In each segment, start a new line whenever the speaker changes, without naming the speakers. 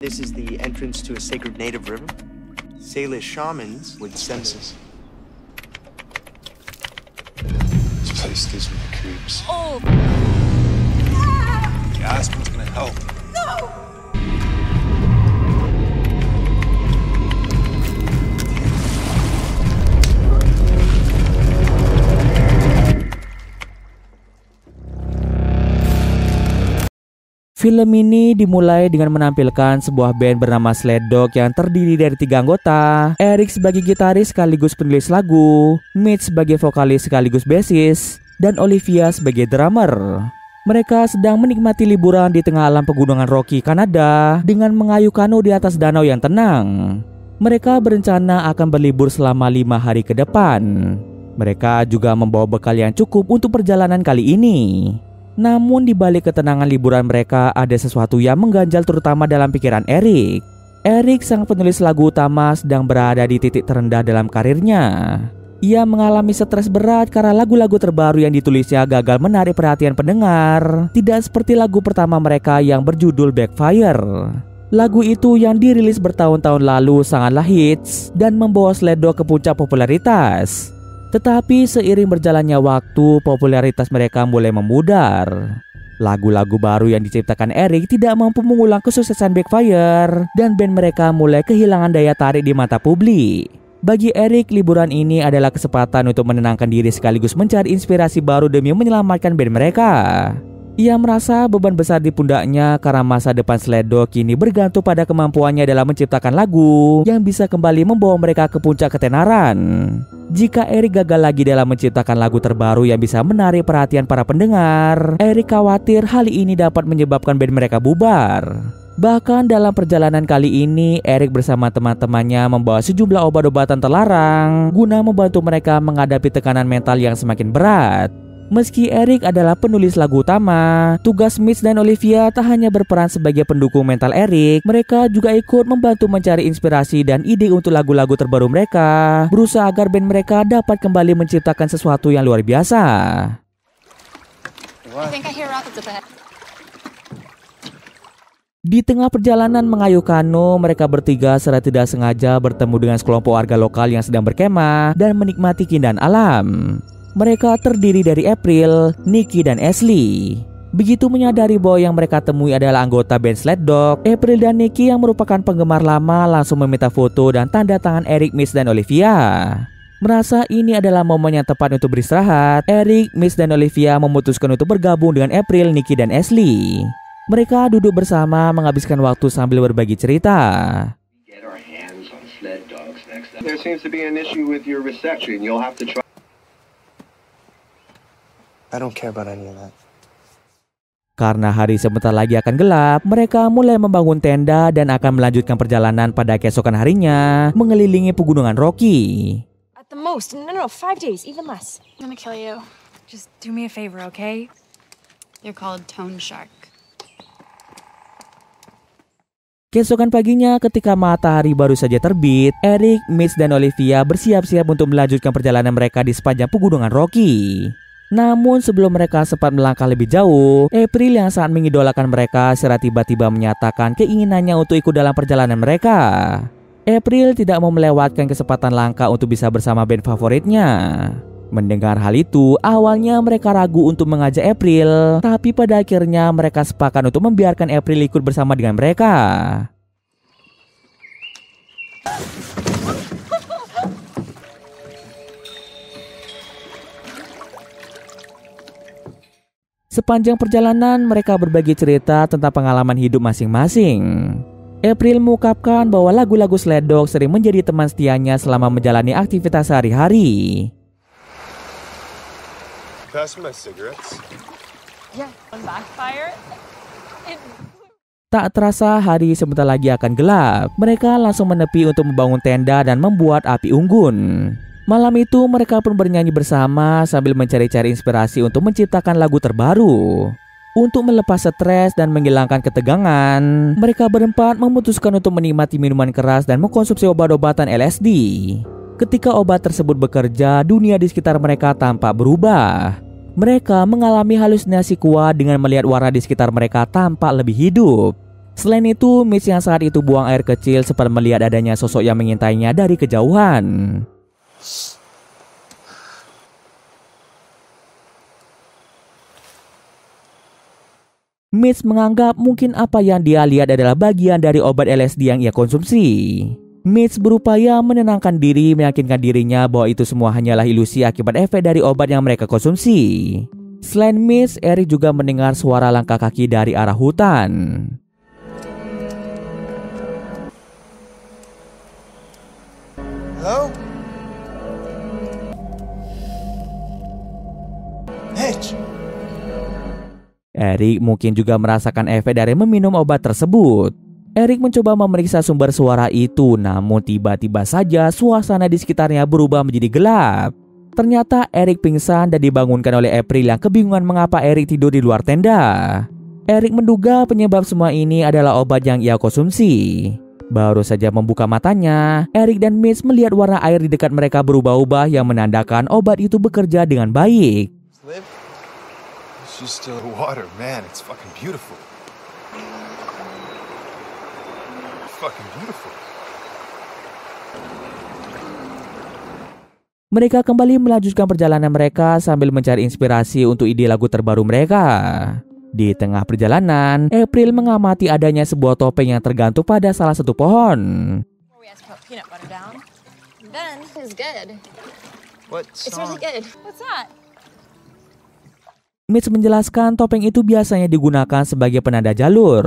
This is the entrance to a sacred native river. Salish shamans with senses.
This place gives me the creeps.
Oh!
The aspirin's gonna help.
No!
Film ini dimulai dengan menampilkan sebuah band bernama Sled Dog yang terdiri dari 3 anggota. Eric sebagai gitaris sekaligus penulis lagu, Mitch sebagai vokalis sekaligus bassis, dan Olivia sebagai drummer. Mereka sedang menikmati liburan di tengah alam pegunungan Rocky, Kanada dengan mengayuh kano di atas danau yang tenang. Mereka berencana akan berlibur selama 5 hari ke depan. Mereka juga membawa bekal yang cukup untuk perjalanan kali ini. Namun di balik ketenangan liburan mereka ada sesuatu yang mengganjal terutama dalam pikiran Eric. Eric, sang penulis lagu utama, sedang berada di titik terendah dalam karirnya. Ia mengalami stres berat karena lagu-lagu terbaru yang ditulisnya gagal menarik perhatian pendengar. Tidak seperti lagu pertama mereka yang berjudul Backfire. Lagu itu yang dirilis bertahun-tahun lalu sangatlah hits dan membawa Sled Dog ke puncak popularitas. Tetapi seiring berjalannya waktu, popularitas mereka mulai memudar. Lagu-lagu baru yang diciptakan Eric tidak mampu mengulang kesuksesan Backfire, dan band mereka mulai kehilangan daya tarik di mata publik. Bagi Eric, liburan ini adalah kesempatan untuk menenangkan diri sekaligus mencari inspirasi baru demi menyelamatkan band mereka. Ia merasa beban besar di pundaknya karena masa depan Sled Dog kini bergantung pada kemampuannya dalam menciptakan lagu yang bisa kembali membawa mereka ke puncak ketenaran. Jika Eric gagal lagi dalam menciptakan lagu terbaru yang bisa menarik perhatian para pendengar, Eric khawatir hal ini dapat menyebabkan band mereka bubar. Bahkan dalam perjalanan kali ini, Eric bersama teman-temannya membawa sejumlah obat-obatan terlarang guna membantu mereka menghadapi tekanan mental yang semakin berat. Meski Eric adalah penulis lagu utama, tugas Mitch dan Olivia tak hanya berperan sebagai pendukung mental Eric, mereka juga ikut membantu mencari inspirasi dan ide untuk lagu-lagu terbaru mereka, berusaha agar band mereka dapat kembali menciptakan sesuatu yang luar biasa. Di tengah perjalanan mengayuh kano, mereka bertiga secara tidak sengaja bertemu dengan sekelompok warga lokal yang sedang berkemah dan menikmati keindahan alam. Mereka terdiri dari April, Nikki, dan Ashley. Begitu menyadari bahwa yang mereka temui adalah anggota band Sled Dog, April dan Nikki yang merupakan penggemar lama langsung meminta foto dan tanda tangan Eric, Mitch, dan Olivia. Merasa ini adalah momen yang tepat untuk beristirahat, Eric, Mitch, dan Olivia memutuskan untuk bergabung dengan April, Nikki, dan Ashley. Mereka duduk bersama menghabiskan waktu sambil berbagi cerita.
There seems to be an issue with your reception. You'll have to try.
I don't care about any of that.
Karena hari sebentar lagi akan gelap, mereka mulai membangun tenda dan akan melanjutkan perjalanan pada keesokan harinya mengelilingi pegunungan Rocky.
At the most, no, 5 days, even less.
I'm gonna kill you. Just do me a favor, okay? They're called Tone Shark.
Keesokan paginya ketika matahari baru saja terbit, Eric, Mitch, dan Olivia bersiap-siap untuk melanjutkan perjalanan mereka di sepanjang pegunungan Rocky. Namun sebelum mereka sempat melangkah lebih jauh, April yang sangat mengidolakan mereka secara tiba-tiba menyatakan keinginannya untuk ikut dalam perjalanan mereka. April tidak mau melewatkan kesempatan langka untuk bisa bersama band favoritnya. Mendengar hal itu, awalnya mereka ragu untuk mengajak April, tapi pada akhirnya mereka sepakat untuk membiarkan April ikut bersama dengan mereka. Sepanjang perjalanan, mereka berbagi cerita tentang pengalaman hidup masing-masing. April mengungkapkan bahwa lagu-lagu Sled Dog sering menjadi teman setianya selama menjalani aktivitas sehari-hari.
Pass my cigarettes.
Yeah, on Backfire.
Tak terasa hari sebentar lagi akan gelap. Mereka langsung menepi untuk membangun tenda dan membuat api unggun. Malam itu mereka pun bernyanyi bersama sambil mencari-cari inspirasi untuk menciptakan lagu terbaru. Untuk melepas stres dan menghilangkan ketegangan, mereka berempat memutuskan untuk menikmati minuman keras dan mengkonsumsi obat-obatan LSD. Ketika obat tersebut bekerja, dunia di sekitar mereka tampak berubah. Mereka mengalami halusinasi kuat dengan melihat warna di sekitar mereka tampak lebih hidup. Selain itu, Mitch yang saat itu buang air kecil sempat melihat adanya sosok yang mengintainya dari kejauhan. Mitch menganggap mungkin apa yang dia lihat adalah bagian dari obat LSD yang ia konsumsi. Mitch berupaya menenangkan diri, meyakinkan dirinya bahwa itu semua hanyalah ilusi akibat efek dari obat yang mereka konsumsi. Selain Mitch, Eric juga mendengar suara langkah kaki dari arah hutan.
Hello? Mitch!
Eric mungkin juga merasakan efek dari meminum obat tersebut. Eric mencoba memeriksa sumber suara itu, namun tiba-tiba saja suasana di sekitarnya berubah menjadi gelap. Ternyata Eric pingsan dan dibangunkan oleh April yang kebingungan mengapa Eric tidur di luar tenda. Eric menduga penyebab semua ini adalah obat yang ia konsumsi. Baru saja membuka matanya, Eric dan Mitch melihat warna air di dekat mereka berubah-ubah yang menandakan obat itu bekerja dengan baik.
She's still water, man. It's fucking beautiful. Fucking beautiful.
Mereka kembali melanjutkan perjalanan mereka sambil mencari inspirasi untuk ide lagu terbaru mereka. Di tengah perjalanan, April mengamati adanya sebuah topeng yang tergantung pada salah satu pohon.
We have to put peanut butter down. Then it's good.
What
It's
song?
really good. What's that?
Mitch menjelaskan topeng itu biasanya digunakan sebagai penanda jalur.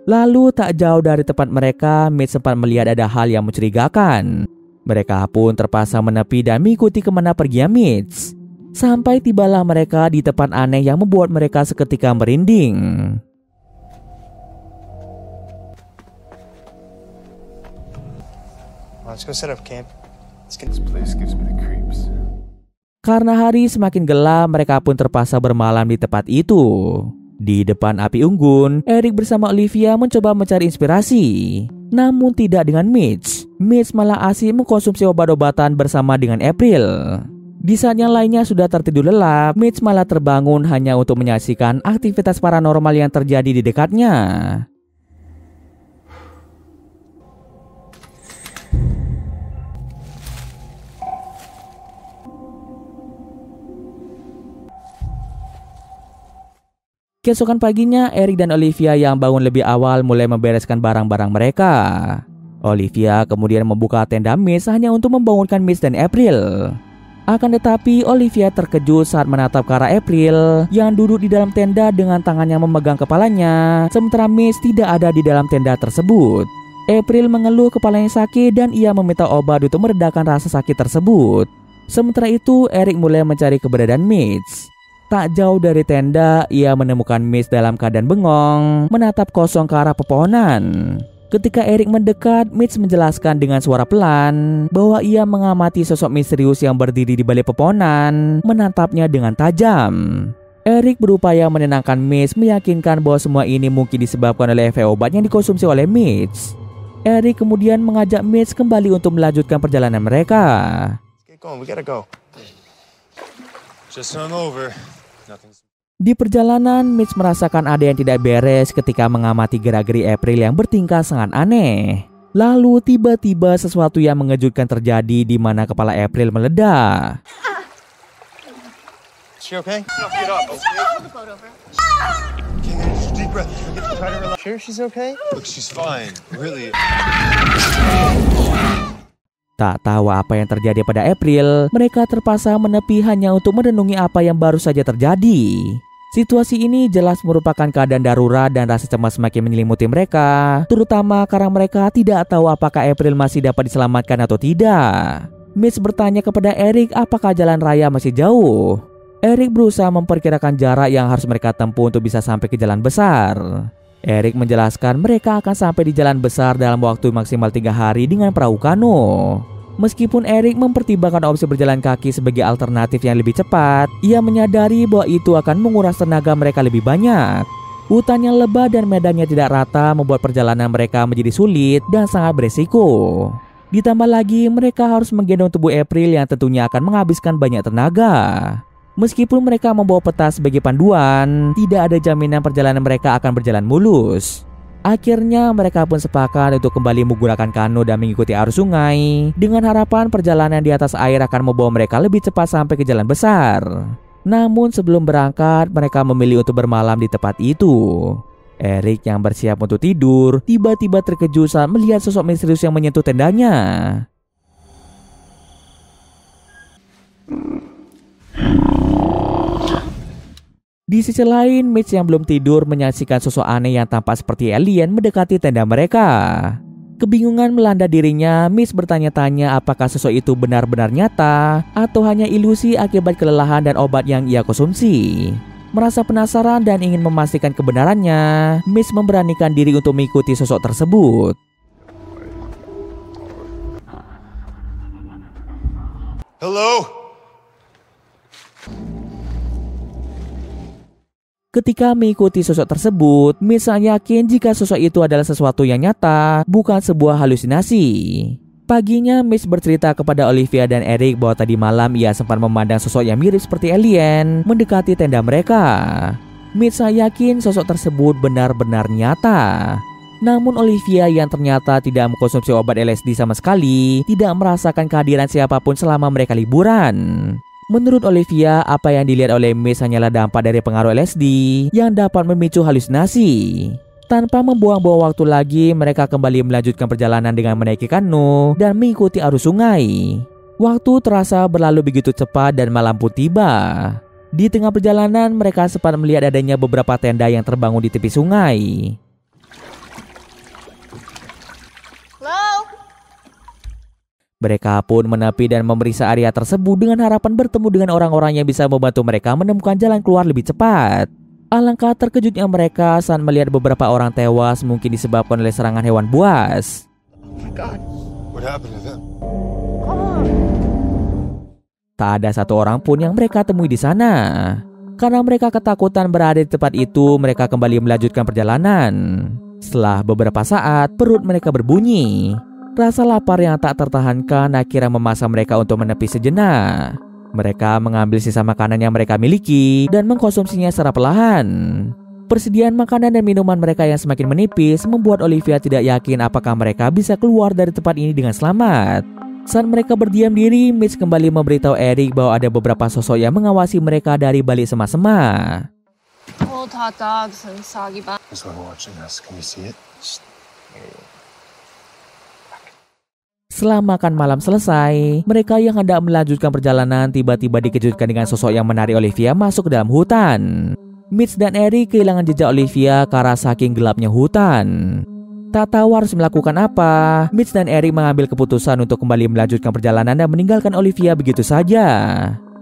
Lalu tak jauh dari tempat mereka, Mitch sempat melihat ada hal yang mencurigakan. Mereka pun terpaksa menepi dan mengikuti kemana perginya Mitch. Sampai tibalah mereka di tempat aneh yang membuat mereka seketika merinding.
Let's go set up camp.
This place gives me the creeps.
Karena hari semakin gelap, mereka pun terpaksa bermalam di tempat itu. Di depan api unggun, Eric bersama Olivia mencoba mencari inspirasi. Namun tidak dengan Mitch. Mitch malah asik mengkonsumsi obat-obatan bersama dengan April. Di saat yang lainnya sudah tertidur lelap, Mitch malah terbangun hanya untuk menyaksikan aktivitas paranormal yang terjadi di dekatnya. Keesokan paginya, Eric dan Olivia yang bangun lebih awal mulai membereskan barang-barang mereka. Olivia kemudian membuka tenda Mitch hanya untuk membangunkan Mitch dan April. Akan tetapi, Olivia terkejut saat menatap ke arah April yang duduk di dalam tenda dengan tangannya memegang kepalanya, sementara Mitch tidak ada di dalam tenda tersebut. April mengeluh kepalanya sakit dan ia meminta obat untuk meredakan rasa sakit tersebut. Sementara itu, Eric mulai mencari keberadaan Mitch. Tak jauh dari tenda, ia menemukan Mitch dalam keadaan bengong, menatap kosong ke arah pepohonan. Ketika Eric mendekat, Mitch menjelaskan dengan suara pelan bahwa ia mengamati sosok misterius yang berdiri di balik pepohonan, menatapnya dengan tajam. Eric berupaya menenangkan Mitch, meyakinkan bahwa semua ini mungkin disebabkan oleh efek obat yang dikonsumsi oleh Mitch. Eric kemudian mengajak Mitch kembali untuk melanjutkan perjalanan mereka.
Get going, we gotta go.
Just hungover. Nothing's...
Di perjalanan, Mitch merasakan ada yang tidak beres ketika mengamati gerak-gerik April yang bertingkah sangat aneh. Lalu tiba-tiba sesuatu yang mengejutkan terjadi di mana kepala April meledak.
Is she okay?
Get up, okay? Okay, man, just deep breath. Try to relax.
Sure she's okay?
Look, she's fine. Really.
Tak tahu apa yang terjadi pada April, mereka terpaksa menepi hanya untuk merenungi apa yang baru saja terjadi. Situasi ini jelas merupakan keadaan darurat dan rasa cemas semakin menyelimuti mereka, terutama karena mereka tidak tahu apakah April masih dapat diselamatkan atau tidak. Mitch bertanya kepada Eric apakah jalan raya masih jauh. Eric berusaha memperkirakan jarak yang harus mereka tempuh untuk bisa sampai ke jalan besar. Eric menjelaskan mereka akan sampai di jalan besar dalam waktu maksimal 3 hari dengan perahu kano. Meskipun Eric mempertimbangkan opsi berjalan kaki sebagai alternatif yang lebih cepat, ia menyadari bahwa itu akan menguras tenaga mereka lebih banyak. Hutan yang lebat dan medannya tidak rata membuat perjalanan mereka menjadi sulit dan sangat beresiko. Ditambah lagi mereka harus menggendong tubuh April yang tentunya akan menghabiskan banyak tenaga. Meskipun mereka membawa peta sebagai panduan, tidak ada jaminan perjalanan mereka akan berjalan mulus. Akhirnya mereka pun sepakat untuk kembali menggunakan kano dan mengikuti arus sungai dengan harapan perjalanan di atas air akan membawa mereka lebih cepat sampai ke jalan besar. Namun sebelum berangkat, mereka memilih untuk bermalam di tempat itu. Eric yang bersiap untuk tidur tiba-tiba terkejut saat melihat sosok misterius yang menyentuh tendanya. Di sisi lain, Mitch yang belum tidur menyaksikan sosok aneh yang tampak seperti alien mendekati tenda mereka. Kebingungan melanda dirinya, Mitch bertanya-tanya apakah sosok itu benar-benar nyata atau hanya ilusi akibat kelelahan dan obat yang ia konsumsi. Merasa penasaran dan ingin memastikan kebenarannya, Mitch memberanikan diri untuk mengikuti sosok tersebut.
Hello?
Ketika mengikuti sosok tersebut, Mitch yakin jika sosok itu adalah sesuatu yang nyata, bukan sebuah halusinasi. Paginya, Mitch bercerita kepada Olivia dan Eric bahwa tadi malam ia sempat memandang sosok yang mirip seperti alien mendekati tenda mereka. Mitch yakin sosok tersebut benar-benar nyata. Namun Olivia yang ternyata tidak mengkonsumsi obat LSD sama sekali, tidak merasakan kehadiran siapapun selama mereka liburan. Menurut Olivia, apa yang dilihat oleh Mitch hanyalah dampak dari pengaruh LSD yang dapat memicu halusinasi. Tanpa membuang-buang waktu lagi, mereka kembali melanjutkan perjalanan dengan menaiki kano dan mengikuti arus sungai. Waktu terasa berlalu begitu cepat dan malam pun tiba. Di tengah perjalanan, mereka sempat melihat adanya beberapa tenda yang terbangun di tepi sungai.
Hello?
Mereka pun menepi dan memeriksa area tersebut dengan harapan bertemu dengan orang-orang yang bisa membantu mereka menemukan jalan keluar lebih cepat. Alangkah terkejutnya mereka saat melihat beberapa orang tewas mungkin disebabkan oleh serangan hewan buas.
Oh my God. What happened to them?
Tak ada satu orang pun yang mereka temui di sana. Karena mereka ketakutan berada di tempat itu, mereka kembali melanjutkan perjalanan. Setelah beberapa saat, perut mereka berbunyi. Rasa lapar yang tak tertahankan akhirnya memaksa mereka untuk menepi sejenak. Mereka mengambil sisa makanan yang mereka miliki dan mengkonsumsinya secara perlahan. Persediaan makanan dan minuman mereka yang semakin menipis membuat Olivia tidak yakin apakah mereka bisa keluar dari tempat ini dengan selamat. Saat mereka berdiam diri, Mitch kembali memberitahu Eric bahwa ada beberapa sosok yang mengawasi mereka dari balik sema-sema.
Cold hot dogs and soggy buns.
This one watching us. Can you see it?
Setelah makan malam selesai, mereka yang hendak melanjutkan perjalanan tiba-tiba dikejutkan dengan sosok yang menarik Olivia masuk ke dalam hutan. Mitch dan Eric kehilangan jejak Olivia karena saking gelapnya hutan. Tak tahu harus melakukan apa, Mitch dan Eric mengambil keputusan untuk kembali melanjutkan perjalanan dan meninggalkan Olivia begitu saja.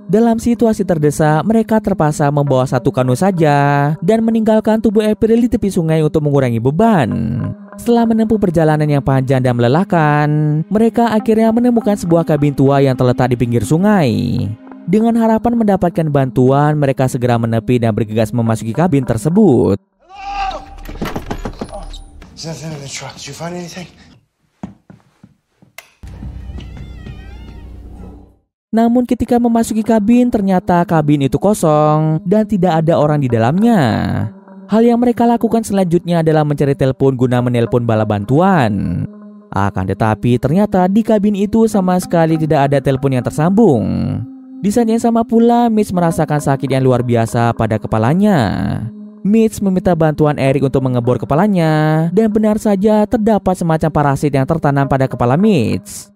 Dalam situasi terdesak, mereka terpaksa membawa satu kano saja dan meninggalkan tubuh April di tepi sungai untuk mengurangi beban. Setelah menempuh perjalanan yang panjang dan melelahkan, mereka akhirnya menemukan sebuah kabin tua yang terletak di pinggir sungai. Dengan harapan mendapatkan bantuan, mereka segera menepi dan bergegas memasuki kabin tersebut.
There's nothing in the truck. Did you find anything?
Namun ketika memasuki kabin, ternyata kabin itu kosong dan tidak ada orang di dalamnya. Hal yang mereka lakukan selanjutnya adalah mencari telepon guna menelpon bala bantuan. Akan tetapi ternyata di kabin itu sama sekali tidak ada telepon yang tersambung. Di saat yang sama pula, Mitch merasakan sakit yang luar biasa pada kepalanya. Mitch meminta bantuan Eric untuk mengebor kepalanya, dan benar saja terdapat semacam parasit yang tertanam pada kepala Mitch.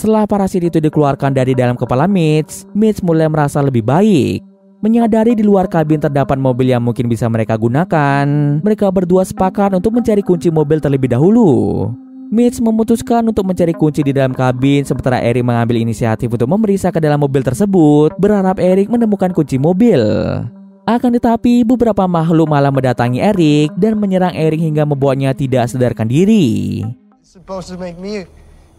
Setelah parasit itu dikeluarkan dari dalam kepala Mitch mulai merasa lebih baik. Menyadari di luar kabin terdapat mobil yang mungkin bisa mereka gunakan, mereka berdua sepakat untuk mencari kunci mobil terlebih dahulu. Mitch memutuskan untuk mencari kunci di dalam kabin, sementara Eric mengambil inisiatif untuk memeriksa ke dalam mobil tersebut, berharap Eric menemukan kunci mobil. Akan tetapi, beberapa makhluk malah mendatangi Eric dan menyerang Eric hingga membuatnya tidak sadarkan diri.
Supposed to make me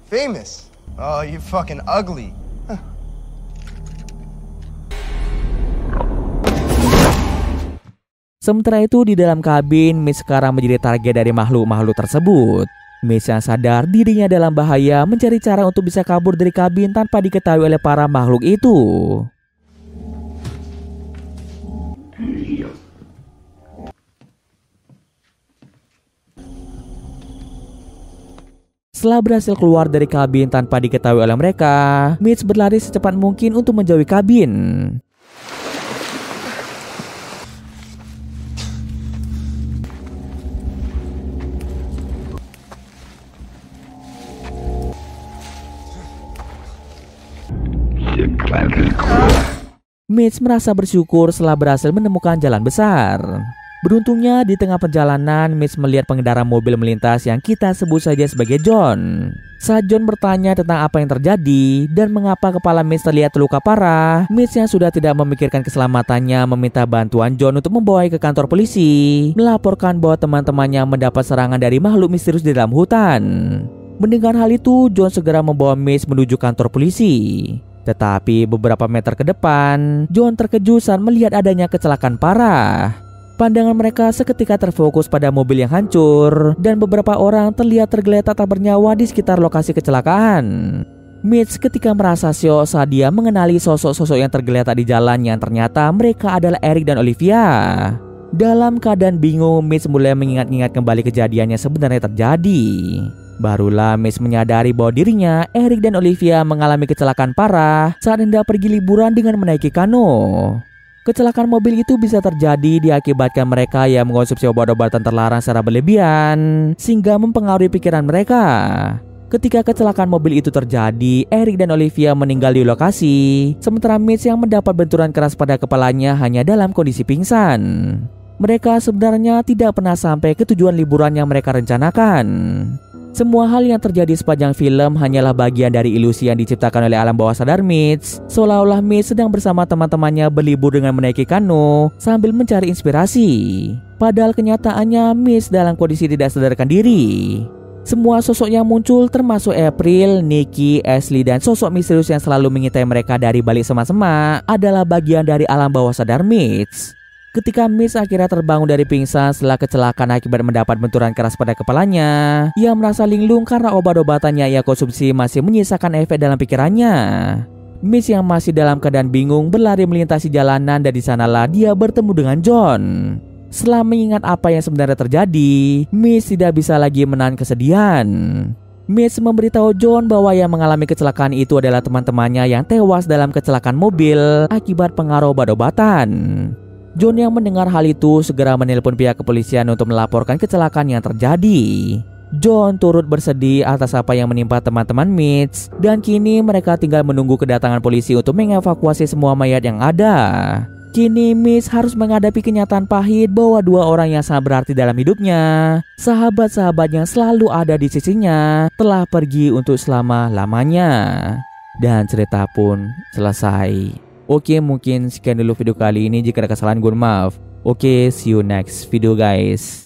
famous. Oh, you fucking ugly.
Sementara itu di dalam kabin, Mitch sekarang menjadi target dari makhluk-makhluk tersebut. Mitch yang sadar dirinya dalam bahaya mencari cara untuk bisa kabur dari kabin tanpa diketahui oleh para makhluk itu. Setelah berhasil keluar dari kabin tanpa diketahui oleh mereka, Mitch berlari secepat mungkin untuk menjauhi kabin. Mitch merasa bersyukur setelah berhasil menemukan jalan besar. Beruntungnya di tengah perjalanan, Mitch melihat pengendara mobil melintas yang kita sebut saja sebagai John. Saat John bertanya tentang apa yang terjadi dan mengapa kepala Mitch terlihat terluka parah, Mitch yang sudah tidak memikirkan keselamatannya meminta bantuan John untuk membawanya ke kantor polisi, melaporkan bahwa teman-temannya mendapat serangan dari makhluk misterius di dalam hutan. Mendengar hal itu, John segera membawa Mitch menuju kantor polisi. Tetapi beberapa meter ke depan, John terkejut saat melihat adanya kecelakaan parah. Pandangan mereka seketika terfokus pada mobil yang hancur dan beberapa orang terlihat tergeletak tak bernyawa di sekitar lokasi kecelakaan. Mitch ketika merasa syok saat dia mengenali sosok-sosok yang tergeletak di jalan yang ternyata mereka adalah Eric dan Olivia. Dalam keadaan bingung, Mitch mulai mengingat-ingat kembali kejadian yang sebenarnya terjadi. Barulah Mitch menyadari bahwa dirinya, Eric dan Olivia mengalami kecelakaan parah saat hendak pergi liburan dengan menaiki kano. Kecelakaan mobil itu bisa terjadi diakibatkan mereka yang mengonsumsi obat-obatan terlarang secara berlebihan sehingga mempengaruhi pikiran mereka. Ketika kecelakaan mobil itu terjadi, Eric dan Olivia meninggal di lokasi, sementara Mitch yang mendapat benturan keras pada kepalanya hanya dalam kondisi pingsan. Mereka sebenarnya tidak pernah sampai ke tujuan liburan yang mereka rencanakan. Semua hal yang terjadi sepanjang film hanyalah bagian dari ilusi yang diciptakan oleh alam bawah sadar Mitch, seolah-olah Mitch sedang bersama teman-temannya berlibur dengan menaiki kano sambil mencari inspirasi. Padahal kenyataannya Mitch dalam kondisi tidak sadarkan diri. Semua sosok yang muncul termasuk April, Nikki, Ashley, dan sosok misterius yang selalu mengintai mereka dari balik semak-semak adalah bagian dari alam bawah sadar Mitch. Ketika Mitch akhirnya terbangun dari pingsan setelah kecelakaan akibat mendapat benturan keras pada kepalanya, ia merasa linglung karena obat-obatan yang ia konsumsi masih menyisakan efek dalam pikirannya. Mitch yang masih dalam keadaan bingung berlari melintasi jalanan dan di sanalah dia bertemu dengan John. Setelah mengingat apa yang sebenarnya terjadi, Mitch tidak bisa lagi menahan kesedihan. Mitch memberitahu John bahwa yang mengalami kecelakaan itu adalah teman-temannya yang tewas dalam kecelakaan mobil akibat pengaruh obat-obatan. John yang mendengar hal itu segera menelpon pihak kepolisian untuk melaporkan kecelakaan yang terjadi. John turut bersedih atas apa yang menimpa teman-teman Mitch dan kini mereka tinggal menunggu kedatangan polisi untuk mengevakuasi semua mayat yang ada. Kini Mitch harus menghadapi kenyataan pahit bahwa dua orang yang sangat berarti dalam hidupnya, sahabat-sahabat yang selalu ada di sisinya, telah pergi untuk selama-lamanya. Dan cerita pun selesai. Oke, mungkin sekian dulu video kali ini. Jika ada kesalahan, gue maaf. Oke, see you next video guys.